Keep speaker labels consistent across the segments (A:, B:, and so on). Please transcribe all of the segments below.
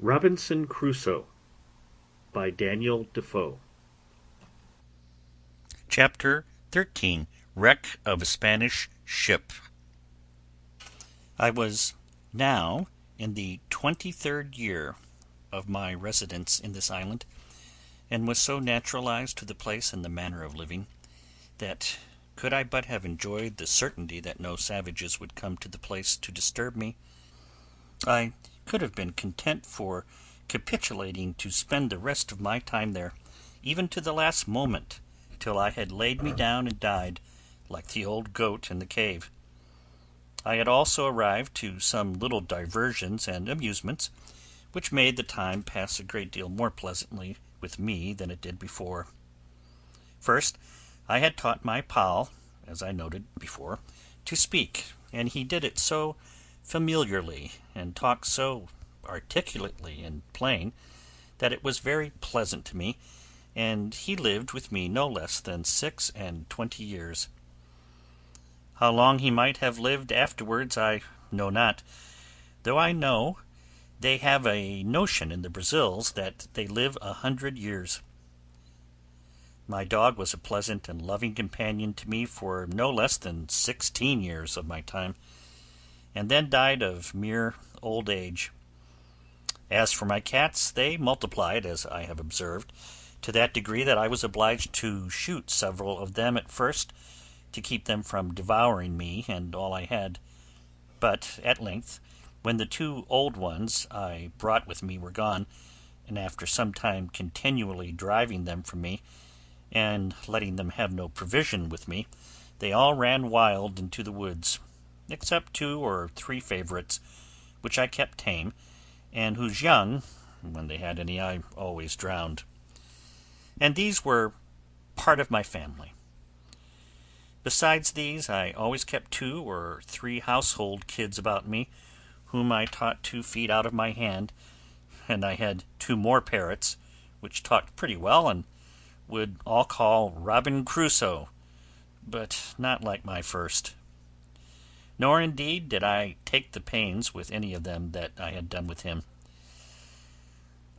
A: Robinson Crusoe by Daniel Dafoe.
B: Chapter 13. Wreck of a Spanish Ship. I was now in the 23rd year of my residence in this island, and was so naturalized to the place and the manner of living, that could I but have enjoyed the certainty that no savages would come to the place to disturb me, I could have been content for capitulating to spend the rest of my time there, even to the last moment, till I had laid me down and died, like the old goat in the cave. I had also arrived to some little diversions and amusements, which made the time pass a great deal more pleasantly with me than it did before. First, I had taught my pal, as I noted before, to speak, and he did it so familiarly, and talked so articulately and plain, that it was very pleasant to me, and he lived with me no less than 26 years. How long he might have lived afterwards I know not, though I know they have a notion in the Brazils that they live 100 years. My dog was a pleasant and loving companion to me for no less than 16 years of my time, and then died of mere old age. As for my cats, they multiplied, as I have observed, to that degree that I was obliged to shoot several of them at first, to keep them from devouring me and all I had. But at length, when the 2 old ones I brought with me were gone, and after some time continually driving them from me, and letting them have no provision with me, they all ran wild into the woods, except 2 or 3 favourites, which I kept tame, and whose young, when they had any, I always drowned. And these were part of my family. Besides these, I always kept 2 or 3 household kids about me, whom I taught to feed out of my hand, and I had 2 more parrots, which talked pretty well, and would all call Robin Crusoe, but not like my first. Nor indeed did I take the pains with any of them that I had done with him.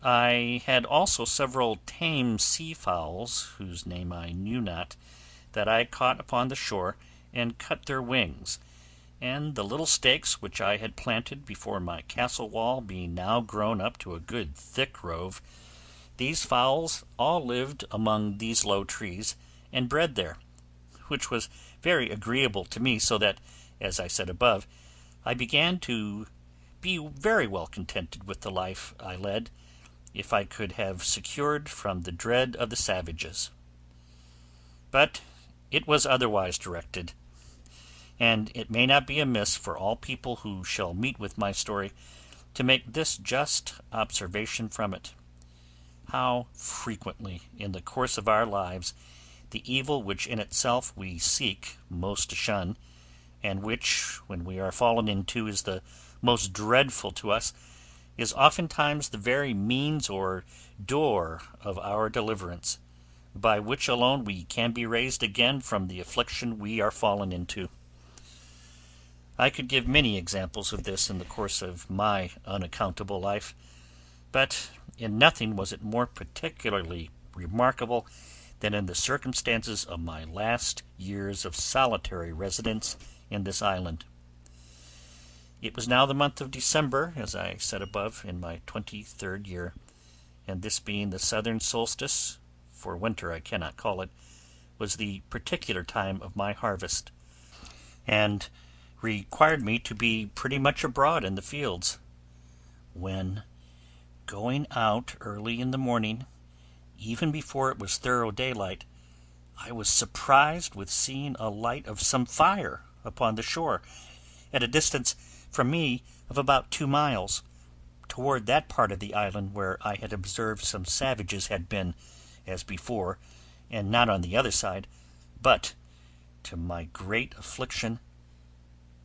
B: I had also several tame sea fowls, whose name I knew not, that I caught upon the shore, and cut their wings, and the little stakes which I had planted before my castle wall being now grown up to a good thick grove, these fowls all lived among these low trees, and bred there, which was very agreeable to me, so that, as I said above, I began to be very well contented with the life I led, if I could have secured from the dread of the savages. But it was otherwise directed, and it may not be amiss for all people who shall meet with my story to make this just observation from it: how frequently in the course of our lives the evil which in itself we seek most to shun, and which, when we are fallen into, is the most dreadful to us, is oftentimes the very means or door of our deliverance, by which alone we can be raised again from the affliction we are fallen into. I could give many examples of this in the course of my unaccountable life, but in nothing was it more particularly remarkable than in the circumstances of my last years of solitary residence in this island. It was now the month of December, as I said above, in my 23rd year, and this being the southern solstice, for winter I cannot call it, was the particular time of my harvest, and required me to be pretty much abroad in the fields, when, going out early in the morning, even before it was thorough daylight, I was surprised with seeing a light of some fire upon the shore, at a distance from me of about 2 miles, toward that part of the island where I had observed some savages had been, as before, and not on the other side, but, to my great affliction,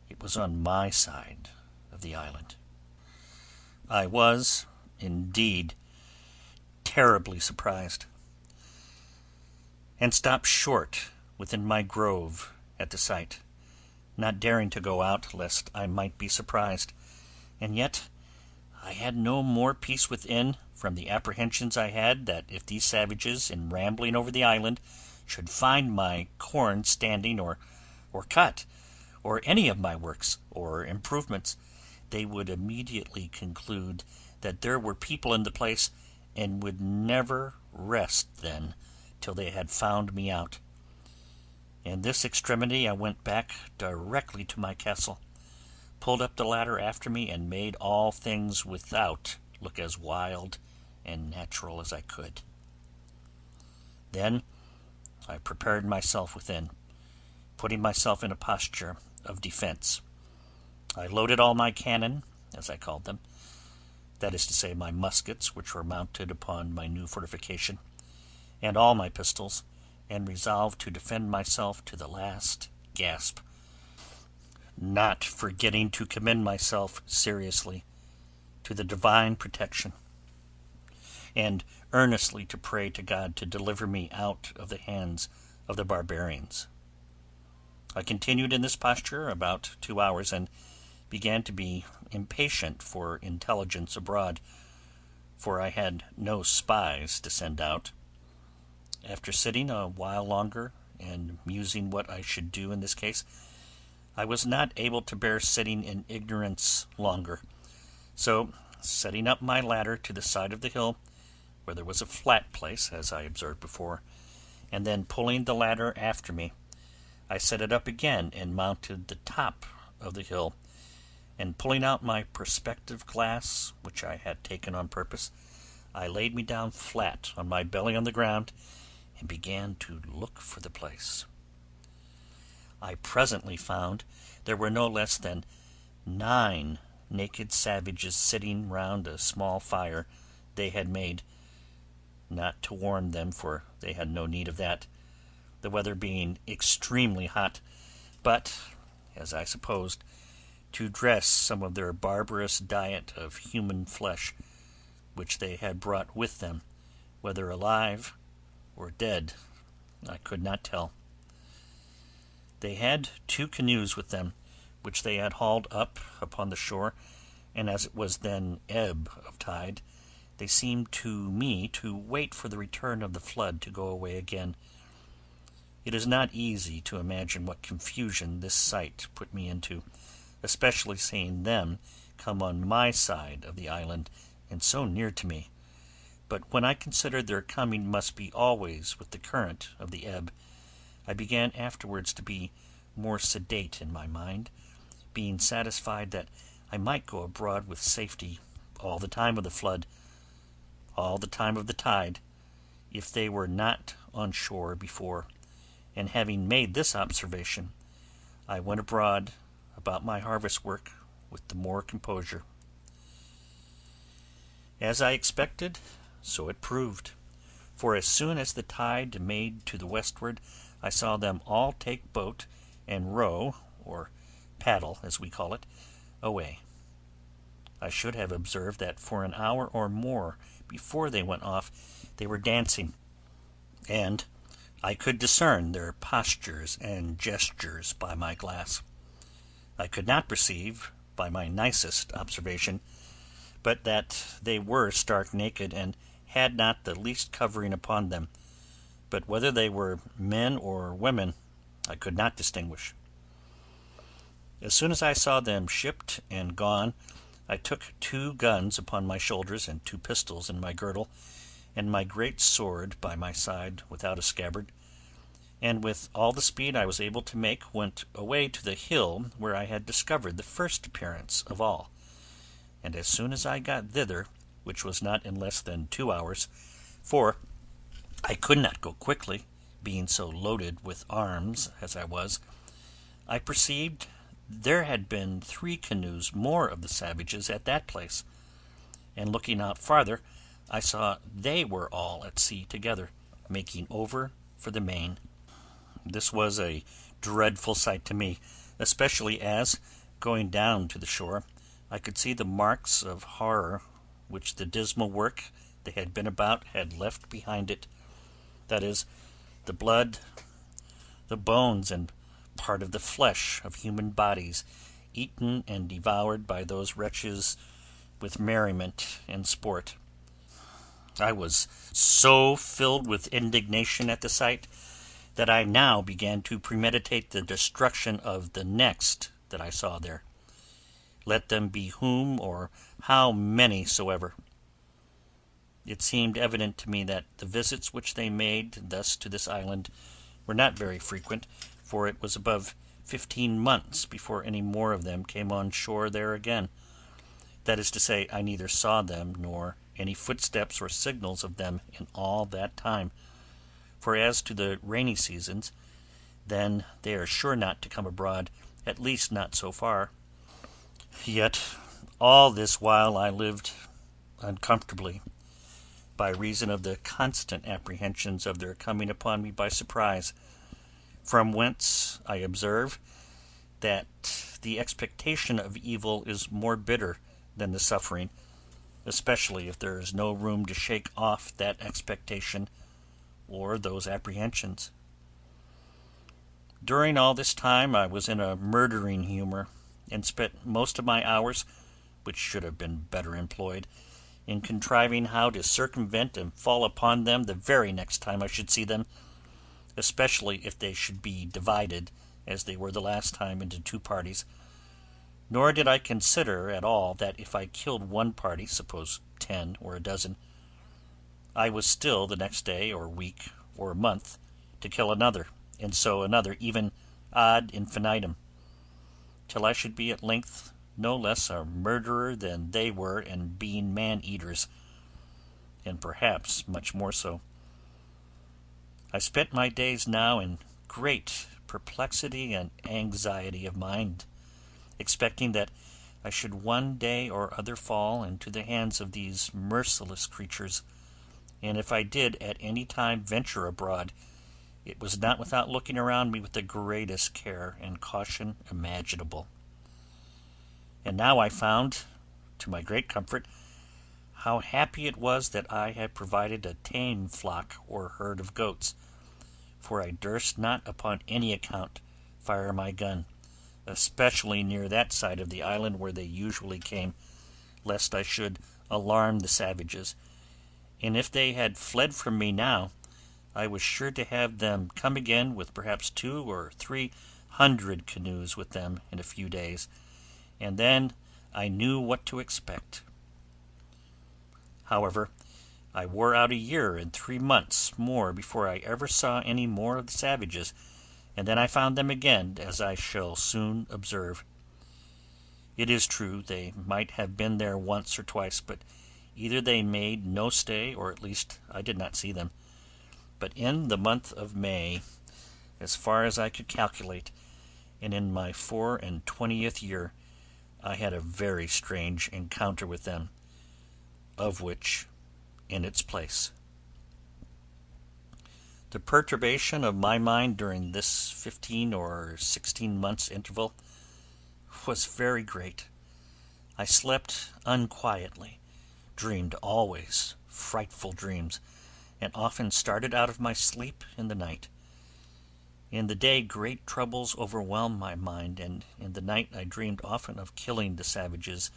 B: it was on my side of the island. I was, indeed, terribly surprised, and stopped short within my grove at the sight, not daring to go out lest I might be surprised, and yet I had no more peace within from the apprehensions I had that if these savages, in rambling over the island, should find my corn standing or cut, or any of my works or improvements, they would immediately conclude that there were people in the place, and would never rest then till they had found me out. In this extremity I went back directly to my castle, pulled up the ladder after me, and made all things without look as wild and natural as I could. Then I prepared myself within, putting myself in a posture of defence. I loaded all my cannon, as I called them, that is to say, my muskets, which were mounted upon my new fortification, and all my pistols, and resolved to defend myself to the last gasp, not forgetting to commend myself seriously to the divine protection, and earnestly to pray to God to deliver me out of the hands of the barbarians. I continued in this posture about 2 hours, and began to be impatient for intelligence abroad, for I had no spies to send out. After sitting a while longer, and musing what I should do in this case, I was not able to bear sitting in ignorance longer, so setting up my ladder to the side of the hill, where there was a flat place, as I observed before, and then pulling the ladder after me, I set it up again and mounted the top of the hill, and pulling out my perspective glass, which I had taken on purpose, I laid me down flat on my belly on the ground, and began to look for the place. I presently found there were no less than 9 naked savages sitting round a small fire they had made, not to warm them, for they had no need of that, the weather being extremely hot, but, as I supposed, to dress some of their barbarous diet of human flesh, which they had brought with them, whether alive or dead, I could not tell. They had 2 canoes with them, which they had hauled up upon the shore, and as it was then ebb of tide, they seemed to me to wait for the return of the flood to go away again. It is not easy to imagine what confusion this sight put me into, especially seeing them come on my side of the island, and so near to me. But when I considered their coming must be always with the current of the ebb, I began afterwards to be more sedate in my mind, being satisfied that I might go abroad with safety all the time of the flood, all the time of the tide, if they were not on shore before. And having made this observation, I went abroad about my harvest work with the more composure. As I expected, so it proved, for as soon as the tide made to the westward, I saw them all take boat and row, or paddle as we call it, away. I should have observed that for an hour or more before they went off they were dancing, and I could discern their postures and gestures by my glass. I could not perceive, by my nicest observation, but that they were stark naked, and had not the least covering upon them, but whether they were men or women I could not distinguish. As soon as I saw them shipped and gone, I took 2 guns upon my shoulders, and 2 pistols in my girdle, and my great sword by my side without a scabbard, and with all the speed I was able to make went away to the hill where I had discovered the first appearance of all, and as soon as I got thither, which was not in less than 2 hours, for I could not go quickly, being so loaded with arms as I was, I perceived there had been 3 canoes more of the savages at that place, and looking out farther, I saw they were all at sea together, making over for the main. This was a dreadful sight to me, especially as, going down to the shore, I could see the marks of horror which the dismal work they had been about had left behind it, that is, the blood, the bones, and part of the flesh of human bodies, eaten and devoured by those wretches with merriment and sport. I was so filled with indignation at the sight that I now began to premeditate the destruction of the next that I saw there, let them be whom or how many soever. It seemed evident to me that the visits which they made thus to this island were not very frequent, for it was above 15 months before any more of them came on shore there again. That is to say, I neither saw them nor any footsteps or signals of them in all that time. For as to the rainy seasons, then they are sure not to come abroad, at least not so far. Yet all this while I lived uncomfortably, by reason of the constant apprehensions of their coming upon me by surprise, from whence I observe that the expectation of evil is more bitter than the suffering, especially if there is no room to shake off that expectation or those apprehensions. During all this time I was in a murdering humour, and spent most of my hours, which should have been better employed, in contriving how to circumvent and fall upon them the very next time I should see them, especially if they should be divided, as they were the last time, into two parties. Nor did I consider at all that if I killed one party, suppose 10 or a dozen, I was still the next day or week or month to kill another, and so another, even ad infinitum, till I should be at length no less a murderer than they were, and being man-eaters, and perhaps much more so. I spent my days now in great perplexity and anxiety of mind, expecting that I should one day or other fall into the hands of these merciless creatures, and if I did at any time venture abroad, it was not without looking around me with the greatest care and caution imaginable. And now I found, to my great comfort, how happy it was that I had provided a tame flock or herd of goats, for I durst not upon any account fire my gun, especially near that side of the island where they usually came, lest I should alarm the savages, and if they had fled from me now, I was sure to have them come again with perhaps 200 or 300 canoes with them in a few days, and then I knew what to expect. However, I wore out a year and 3 months more before I ever saw any more of the savages, and then I found them again, as I shall soon observe. It is true they might have been there once or twice, but either they made no stay, or at least I did not see them. But in the month of May, as far as I could calculate, and in my 24th year, I had a very strange encounter with them, of which in its place. The perturbation of my mind during this 15 or 16 months' interval was very great. I slept unquietly, dreamed always frightful dreams, and often started out of my sleep in the night. In the day great troubles overwhelmed my mind, and in the night I dreamed often of killing the savages,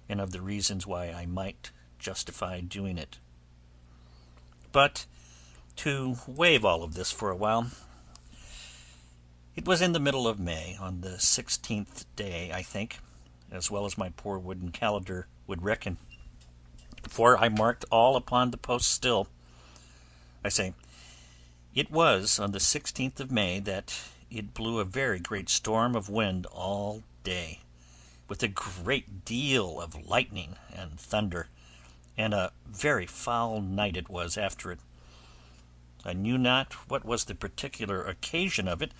B: and of the reasons why I might justify doing it. But to waive all of this for a while, it was in the middle of May, on the 16th day, I think, as well as my poor wooden calendar would reckon, for I marked all upon the post still. I say, it was on the 16th of May that it blew a very great storm of wind all day, with a great deal of lightning and thunder, and a very foul night it was after it. I knew not what was the particular occasion of it,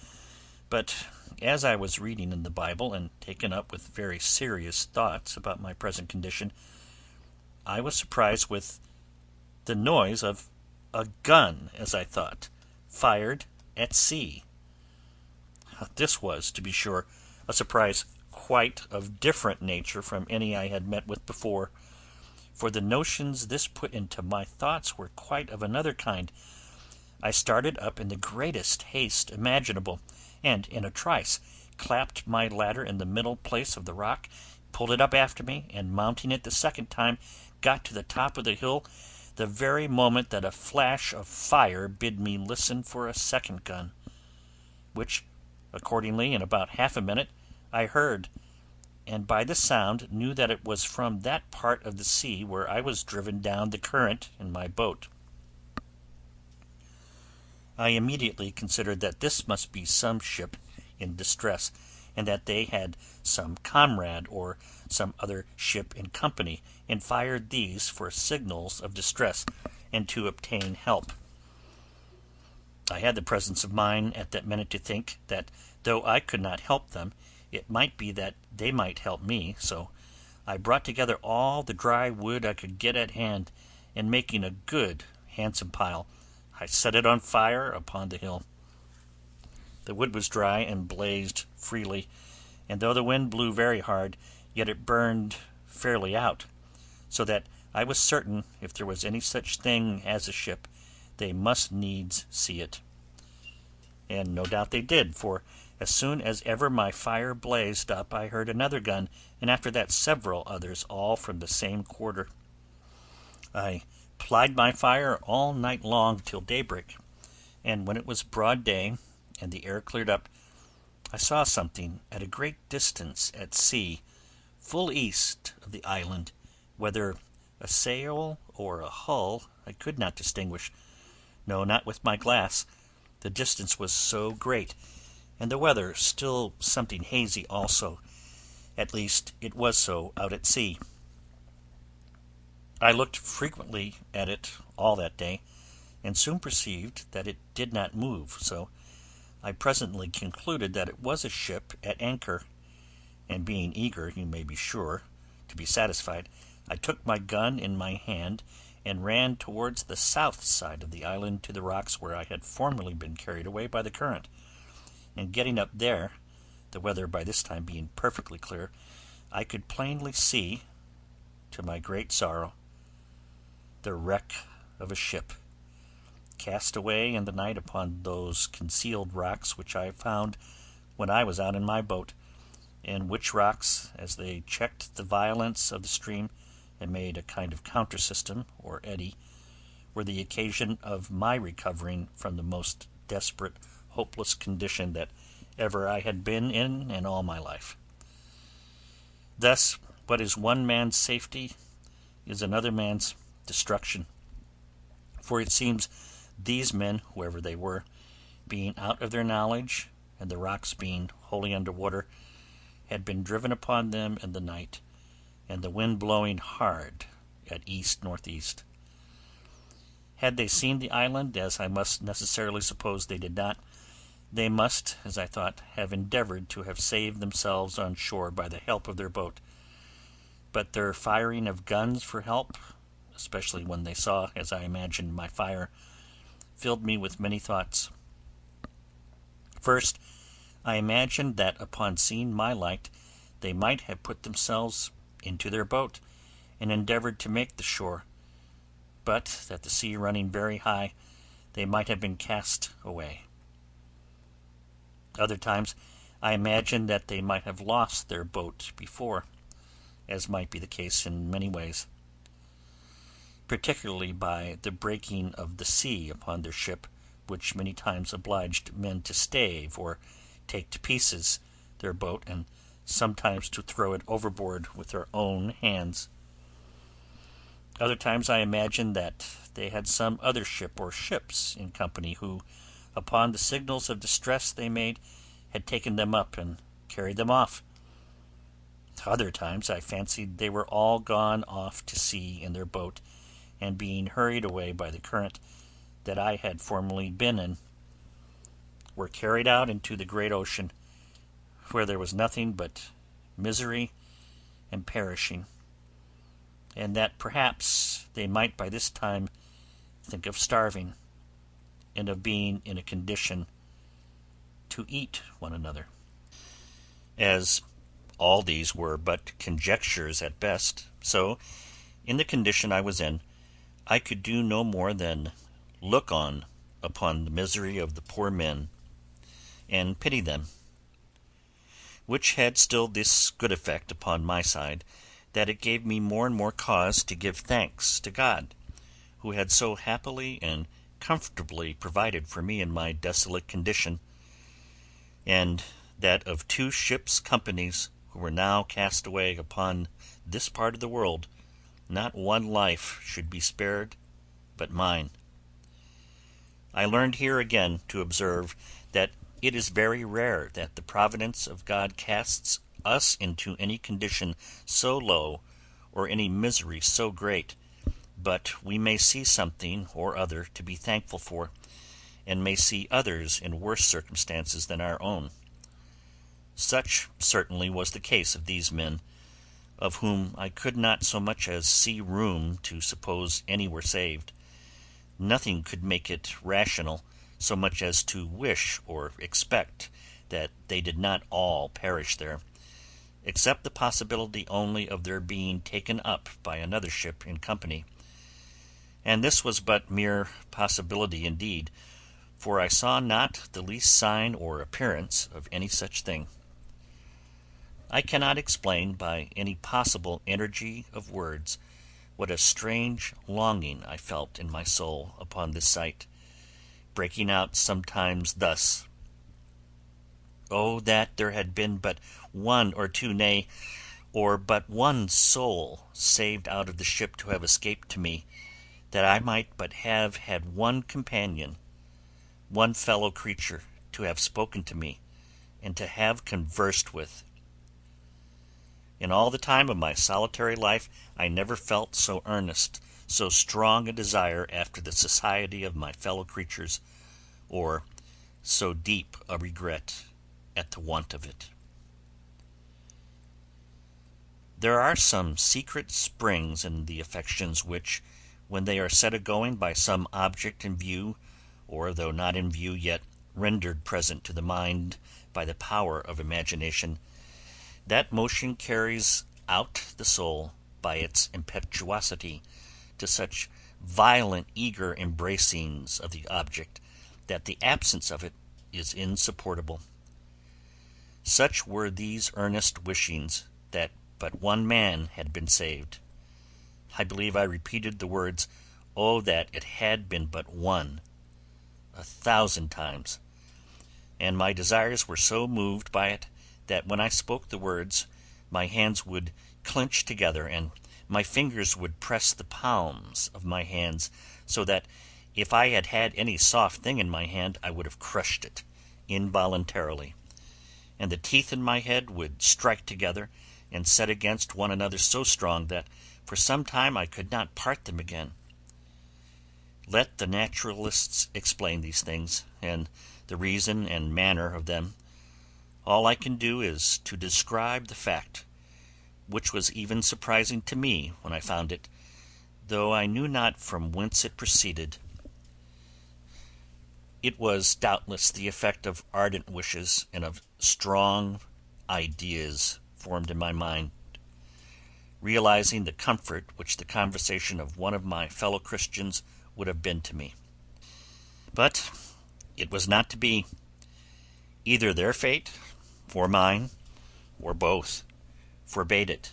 B: but as I was reading in the Bible, and taken up with very serious thoughts about my present condition, I was surprised with the noise of a gun, as I thought, fired at sea. This was, to be sure, a surprise quite of different nature from any I had met with before, for the notions this put into my thoughts were quite of another kind. I started up in the greatest haste imaginable, and in a trice clapped my ladder in the middle place of the rock, pulled it up after me, and mounting it the second time, got to the top of the hill the very moment that a flash of fire bid me listen for a second gun, which, accordingly, in about half a minute, I heard, and by the sound knew that it was from that part of the sea where I was driven down the current in my boat. I immediately considered that this must be some ship in distress, and that they had some comrade or some other ship in company, and fired these for signals of distress and to obtain help. I had the presence of mind at that minute to think that though I could not help them, it might be that they might help me, so I brought together all the dry wood I could get at hand, and making a good handsome pile, I set it on fire upon the hill. The wood was dry and blazed freely, and though the wind blew very hard, yet it burned fairly out, so that I was certain if there was any such thing as a ship, they must needs see it. And no doubt they did, for as soon as ever my fire blazed up I heard another gun, and after that several others, all from the same quarter. I plied my fire all night long till daybreak, and when it was broad day, and the air cleared up, I saw something at a great distance at sea, full east of the island, whether a sail or a hull I could not distinguish, no, not with my glass, the distance was so great, and the weather still something hazy also, at least it was so out at sea. I looked frequently at it all that day, and soon perceived that it did not move, so I presently concluded that it was a ship at anchor, and being eager, you may be sure, to be satisfied, I took my gun in my hand and ran towards the south side of the island to the rocks where I had formerly been carried away by the current, and getting up there, the weather by this time being perfectly clear, I could plainly see, to my great sorrow, the wreck of a ship, cast away in the night upon those concealed rocks which I found when I was out in my boat, and which rocks, as they checked the violence of the stream and made a kind of counter-system, or eddy, were the occasion of my recovering from the most desperate, hopeless condition that ever I had been in all my life. Thus, what is one man's safety is another man's destruction, for it seems these men, whoever they were, being out of their knowledge, and the rocks being wholly under water, had been driven upon them in the night, and the wind blowing hard at east-northeast. Had they seen the island, as I must necessarily suppose they did not, they must, as I thought, have endeavoured to have saved themselves on shore by the help of their boat, but their firing of guns for help, especially when they saw, as I imagined, my fire, filled me with many thoughts. First, I imagined that upon seeing my light they might have put themselves into their boat, and endeavoured to make the shore, but that the sea running very high, they might have been cast away. Other times I imagined that they might have lost their boat before, as might be the case in many ways, particularly by the breaking of the sea upon their ship, which many times obliged men to stave or take to pieces their boat, and sometimes to throw it overboard with their own hands. Other times I imagined that they had some other ship or ships in company, who, upon the signals of distress they made, had taken them up and carried them off. Other times I fancied they were all gone off to sea in their boat, and being hurried away by the current that I had formerly been in, were carried out into the great ocean, where there was nothing but misery and perishing, and that perhaps they might by this time think of starving, and of being in a condition to eat one another. As all these were but conjectures at best, so, in the condition I was in, I could do no more than look on upon the misery of the poor men, and pity them. which had still this good effect upon my side, that it gave me more and more cause to give thanks to God, who had so happily and comfortably provided for me in my desolate condition, and that of two ships' companies who were now cast away upon this part of the world, not one life should be spared but mine. I learned here again to observe that it is very rare that the providence of God casts us into any condition so low or any misery so great, but we may see something or other to be thankful for, and may see others in worse circumstances than our own. Such certainly was the case of these men, of whom I could not so much as see room to suppose any were saved. Nothing could make it rational so much as to wish or expect that they did not all perish there, except the possibility only of their being taken up by another ship in company. And this was but mere possibility indeed, for I saw not the least sign or appearance of any such thing. I cannot explain by any possible energy of words what a strange longing I felt in my soul upon this sight, breaking out sometimes thus: "Oh, that there had been but one or two, nay, or but one soul saved out of the ship to have escaped to me, that I might but have had one companion, one fellow creature, to have spoken to me, and to have conversed with. In all the time of my solitary life I never felt so earnest, so strong a desire after the society of my fellow creatures, or so deep a regret at the want of it." There are some secret springs in the affections which, when they are set a-going by some object in view, or though not in view yet rendered present to the mind by the power of imagination, that motion carries out the soul by its impetuosity to such violent eager embracings of the object that the absence of it is insupportable. Such were these earnest wishings that but one man had been saved. I believe I repeated the words, "Oh, that it had been but one," 1,000 times, and my desires were so moved by it that when I spoke the words my hands would clench together, and my fingers would press the palms of my hands, so that if I had had any soft thing in my hand I would have crushed it involuntarily, and the teeth in my head would strike together and set against one another so strong that for some time I could not part them again. Let the naturalists explain these things, and the reason and manner of them. All I can do is to describe the fact, which was even surprising to me when I found it, though I knew not from whence it proceeded. It was doubtless the effect of ardent wishes and of strong ideas formed in my mind, realizing the comfort which the conversation of one of my fellow Christians would have been to me. But it was not to be. Either their fate, or mine, or both, forbade it.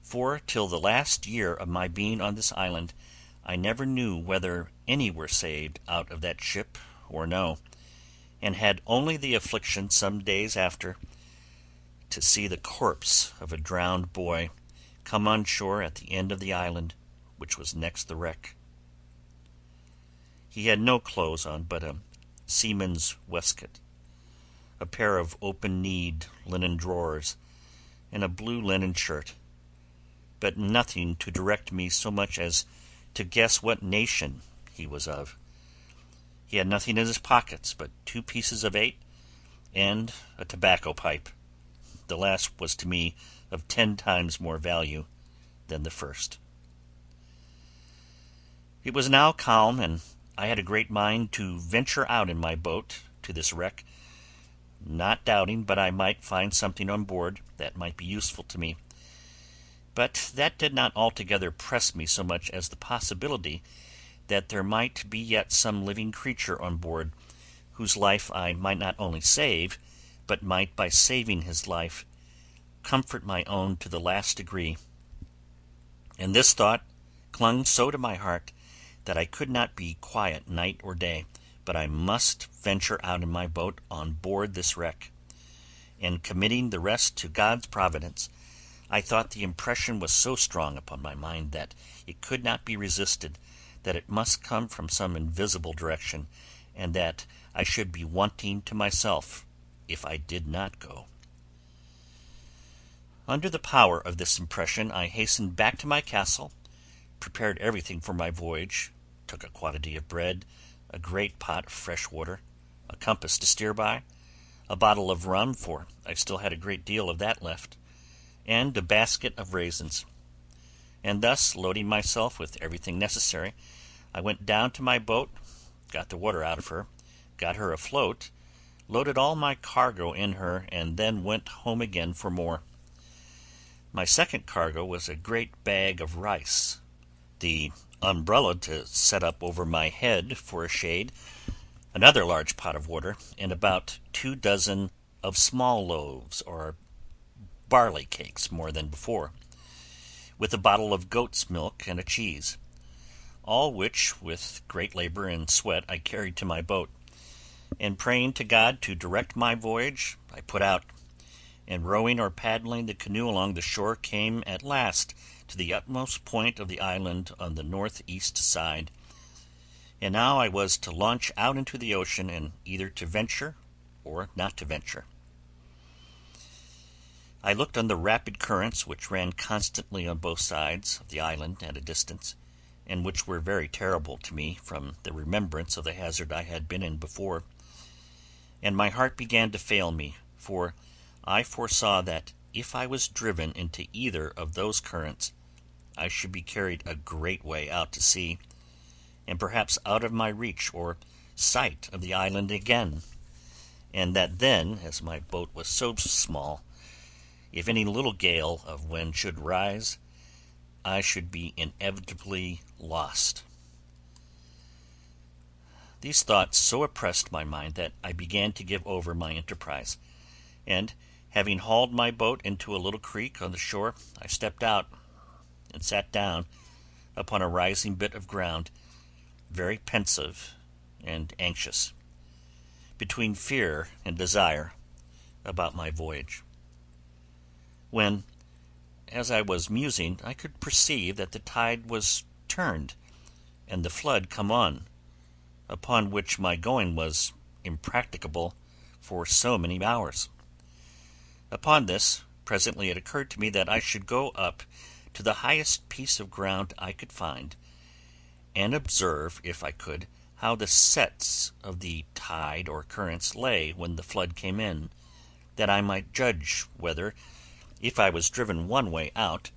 B: For till the last year of my being on this island I never knew whether any were saved out of that ship or no, and had only the affliction some days after to see the corpse of a drowned boy come on shore at the end of the island, which was next the wreck. He had no clothes on but a seaman's waistcoat, a pair of open-kneed linen drawers, and a blue linen shirt, but nothing to direct me so much as to guess what nation he was of. He had nothing in his pockets but 2 pieces of 8 and a tobacco pipe. The last was to me of 10 times more value than the first. It was now calm, and I had a great mind to venture out in my boat to this wreck, not doubting but I might find something on board that might be useful to me. But that did not altogether press me so much as the possibility that there might be yet some living creature on board, whose life I might not only save, but might, by saving his life, comfort my own to the last degree. And this thought clung so to my heart that I could not be quiet night or day, but I must venture out in my boat on board this wreck. And committing the rest to God's providence, I thought the impression was so strong upon my mind that it could not be resisted, that it must come from some invisible direction, and that I should be wanting to myself if I did not go. Under the power of this impression, I hastened back to my castle, prepared everything for my voyage, took a quantity of bread, a great pot of fresh water, a compass to steer by, a bottle of rum, for I still had a great deal of that left, and a basket of raisins. And thus, loading myself with everything necessary, I went down to my boat, got the water out of her, got her afloat, loaded all my cargo in her, and then went home again for more. My second cargo was a great bag of rice, the umbrella to set up over my head for a shade, another large pot of water, and about 2 dozen of small loaves or barley cakes more than before, with a bottle of goat's milk and a cheese, all which with great labor and sweat I carried to my boat, and praying to God to direct my voyage, I put out, and rowing or paddling the canoe along the shore came at last to the utmost point of the island on the northeast side. And now I was to launch out into the ocean, and either to venture or not to venture. I looked on the rapid currents which ran constantly on both sides of the island at a distance, and which were very terrible to me from the remembrance of the hazard I had been in before, and my heart began to fail me, for I foresaw that if I was driven into either of those currents, I should be carried a great way out to sea, and perhaps out of my reach or sight of the island again, and that then, as my boat was so small, if any little gale of wind should rise, I should be inevitably lost. These thoughts so oppressed my mind that I began to give over my enterprise, and, having hauled my boat into a little creek on the shore, I stepped out and sat down upon a rising bit of ground, very pensive and anxious, between fear and desire, about my voyage. When, as I was musing, I could perceive that the tide was turned, and the flood come on, upon which my going was impracticable for so many hours. Upon this, presently it occurred to me that I should go up to the highest piece of ground I could find, and observe, if I could, how the sets of the tide or currents lay when the flood came in, that I might judge whether, if I was driven one way out,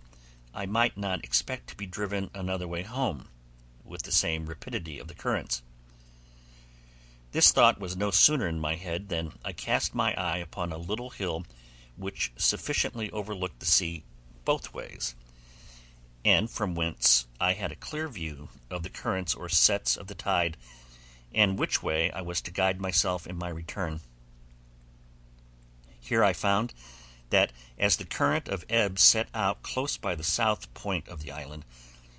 B: I might not expect to be driven another way home, with the same rapidity of the currents. This thought was no sooner in my head than I cast my eye upon a little hill which sufficiently overlooked the sea both ways, and from whence I had a clear view of the currents or sets of the tide, and which way I was to guide myself in my return. Here I found that as the current of ebb set out close by the south point of the island,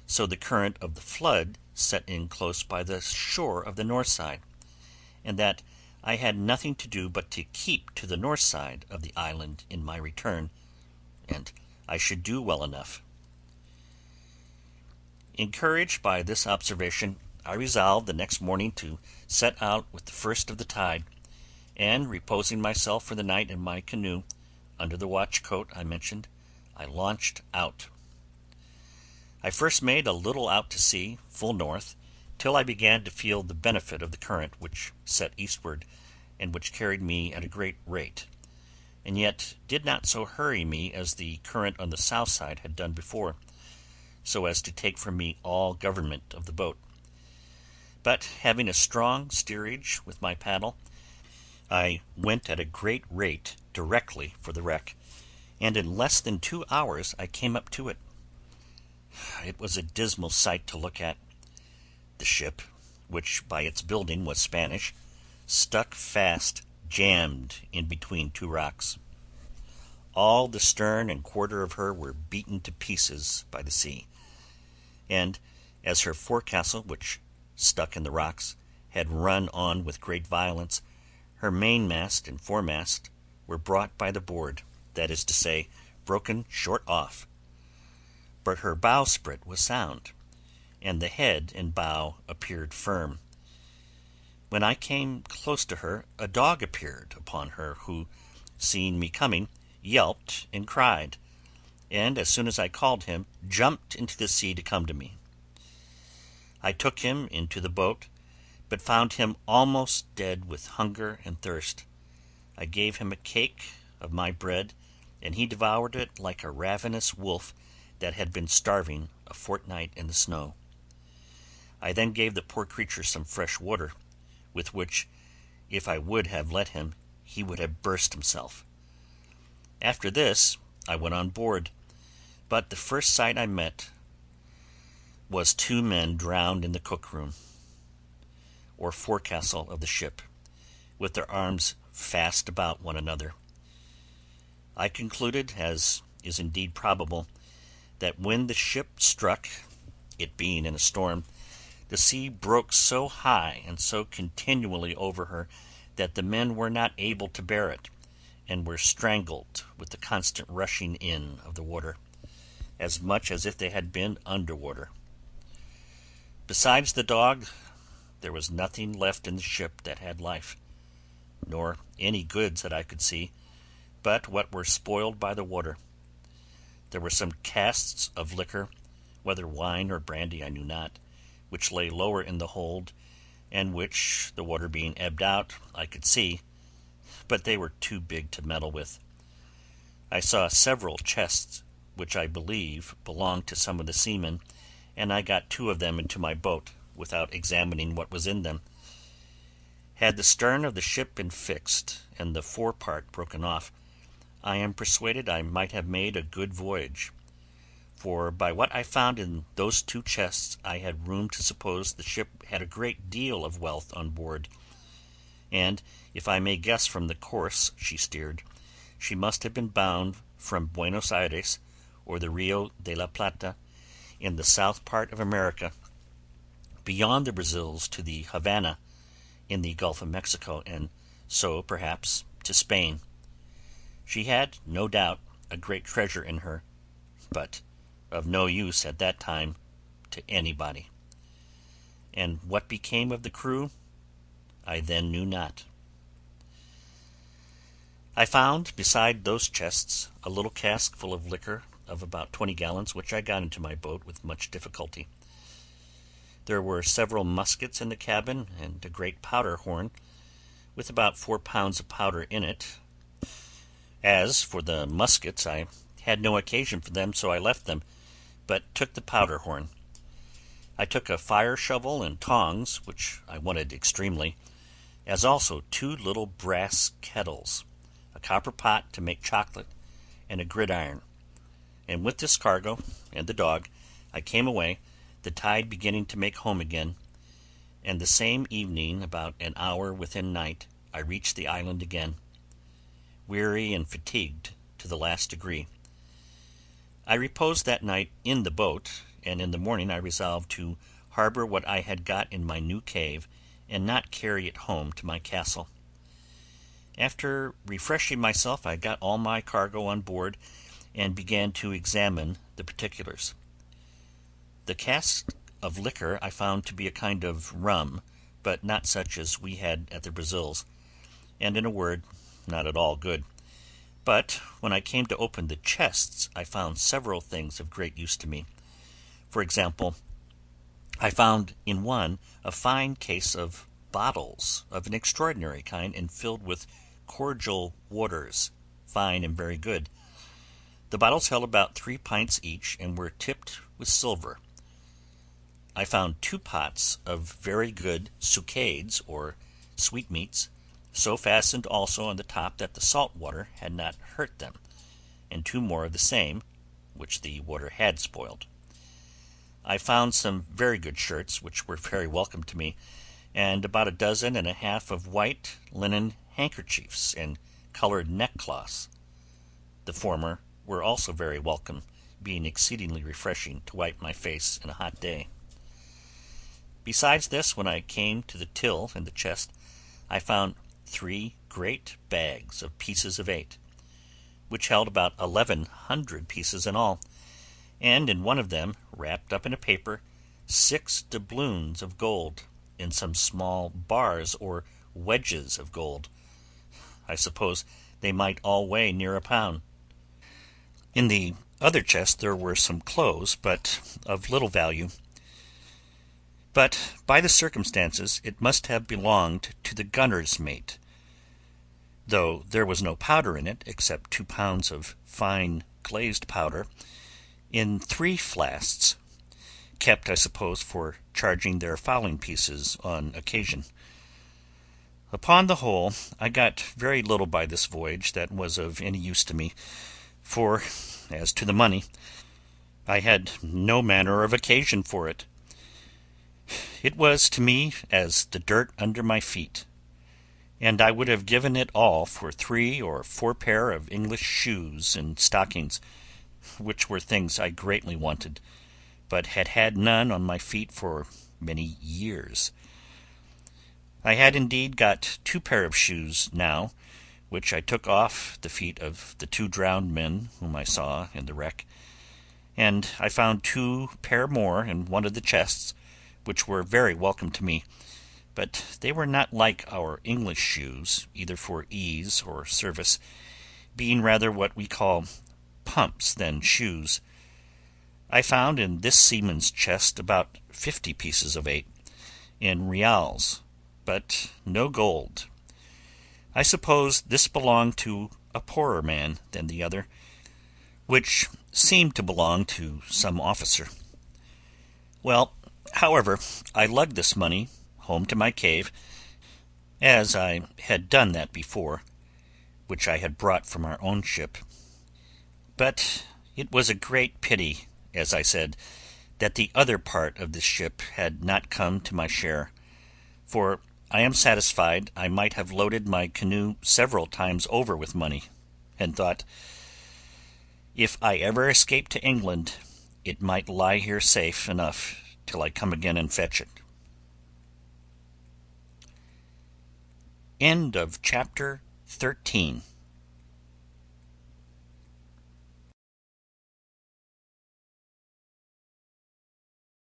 B: so the current of the flood set in close by the shore of the north side, and that I had nothing to do but to keep to the north side of the island in my return, and I should do well enough. Encouraged by this observation, I resolved the next morning to set out with the first of the tide, and reposing myself for the night in my canoe, under the watch coat I mentioned, I launched out. I first made a little out to sea, full north, till I began to feel the benefit of the current which set eastward, and which carried me at a great rate, and yet did not so hurry me as the current on the south side had done before, so as to take from me all government of the boat. But having a strong steerage with my paddle, I went at a great rate directly for the wreck, and in less than 2 hours I came up to it. It was a dismal sight to look at. The ship, which by its building was Spanish, stuck fast jammed in between two rocks. All the stern and quarter of her were beaten to pieces by the sea, and as her forecastle, which stuck in the rocks, had run on with great violence, her mainmast and foremast were brought by the board, that is to say, broken short off. But her bowsprit was sound, and the head and bow appeared firm. When I came close to her, a dog appeared upon her, who, seeing me coming, yelped and cried, and as soon as I called him, jumped into the sea to come to me. I took him into the boat, but found him almost dead with hunger and thirst. I gave him a cake of my bread, and he devoured it like a ravenous wolf that had been starving a fortnight in the snow. I then gave the poor creature some fresh water, with which, if I would have let him, he would have burst himself. After this I went on board, but the first sight I met was two men drowned in the cook-room, or forecastle of the ship, with their arms fast about one another. I concluded, as is indeed probable, that when the ship struck, it being in a storm, the sea broke so high and so continually over her that the men were not able to bear it, and were strangled with the constant rushing in of the water, as much as if they had been under water. Besides the dog, there was nothing left in the ship that had life, nor any goods that I could see, but what were spoiled by the water. There were some casks of liquor, whether wine or brandy I knew not, which lay lower in the hold, and which, the water being ebbed out, I could see, but they were too big to meddle with. I saw several chests, which I believe belonged to some of the seamen, and I got two of them into my boat, without examining what was in them. Had the stern of the ship been fixed, and the forepart broken off, I am persuaded I might have made a good voyage, for by what I found in those two chests I had room to suppose the ship had a great deal of wealth on board, and, if I may guess from the course she steered, she must have been bound from Buenos Aires, or the Rio de la Plata, in the south part of America, beyond the Brazils to the Havana, in the Gulf of Mexico, and so, perhaps, to Spain. She had, no doubt, a great treasure in her, but of no use at that time to anybody. And what became of the crew, I then knew not. I found, beside those chests, a little cask full of liquor of about 20 gallons, which I got into my boat with much difficulty. There were several muskets in the cabin, and a great powder horn, with about 4 pounds of powder in it. As for the muskets, I had no occasion for them, so I left them, but took the powder horn. I took a fire shovel and tongs, which I wanted extremely, as also 2 little brass kettles, a copper pot to make chocolate, and a gridiron. And with this cargo, and the dog, I came away, the tide beginning to make home again, and the same evening, about an hour within night, I reached the island again, weary and fatigued to the last degree. I reposed that night in the boat, and in the morning I resolved to harbor what I had got in my new cave, and not carry it home to my castle. After refreshing myself, I got all my cargo on board, and began to examine the particulars. The cask of liquor I found to be a kind of rum, but not such as we had at the Brazils, and in a word, not at all good. But when I came to open the chests, I found several things of great use to me. For example, I found in one a fine case of bottles of an extraordinary kind, and filled with cordial waters, fine and very good. The bottles held about 3 pints each, and were tipped with silver. I found 2 pots of very good sucades, or sweetmeats, so fastened also on the top that the salt water had not hurt them, and 2 more of the same, which the water had spoiled. I found some very good shirts, which were very welcome to me, and about 12 and a half of white linen handkerchiefs and colored neckcloths. The former were also very welcome, being exceedingly refreshing to wipe my face in a hot day. Besides this, when I came to the till in the chest, I found 3 great bags of pieces of 8, which held about 1,100 pieces in all, and in one of them, wrapped up in a paper, 6 doubloons of gold, and some small bars or wedges of gold. I suppose they might all weigh near a pound. In the other chest there were some clothes, but of little value. But by the circumstances it must have belonged to the gunner's mate, though there was no powder in it, except 2 pounds of fine glazed powder, in 3 flasks, kept, I suppose, for charging their fowling pieces on occasion. Upon the whole, I got very little by this voyage that was of any use to me, for, as to the money, I had no manner of occasion for it. It was to me as the dirt under my feet, and I would have given it all for 3 or 4 pair of English shoes and stockings, which were things I greatly wanted, but had had none on my feet for many years. I had indeed got 2 pair of shoes now, which I took off the feet of the 2 drowned men whom I saw in the wreck, and I found 2 pair more in one of the chests, which were very welcome to me, but they were not like our English shoes, either for ease or service, being rather what we call pumps than shoes. I found in this seaman's chest about 50 pieces of 8, in reals, but no gold. I suppose this belonged to a poorer man than the other, which seemed to belong to some officer. Well, however, I lugged this money home to my cave, as I had done that before, which I had brought from our own ship. But it was a great pity, as I said, that the other part of this ship had not come to my share, for I am satisfied I might have loaded my canoe several times over with money, and thought, if I ever escape to England, it might lie here safe enough till I come again and fetch it. End of chapter 13.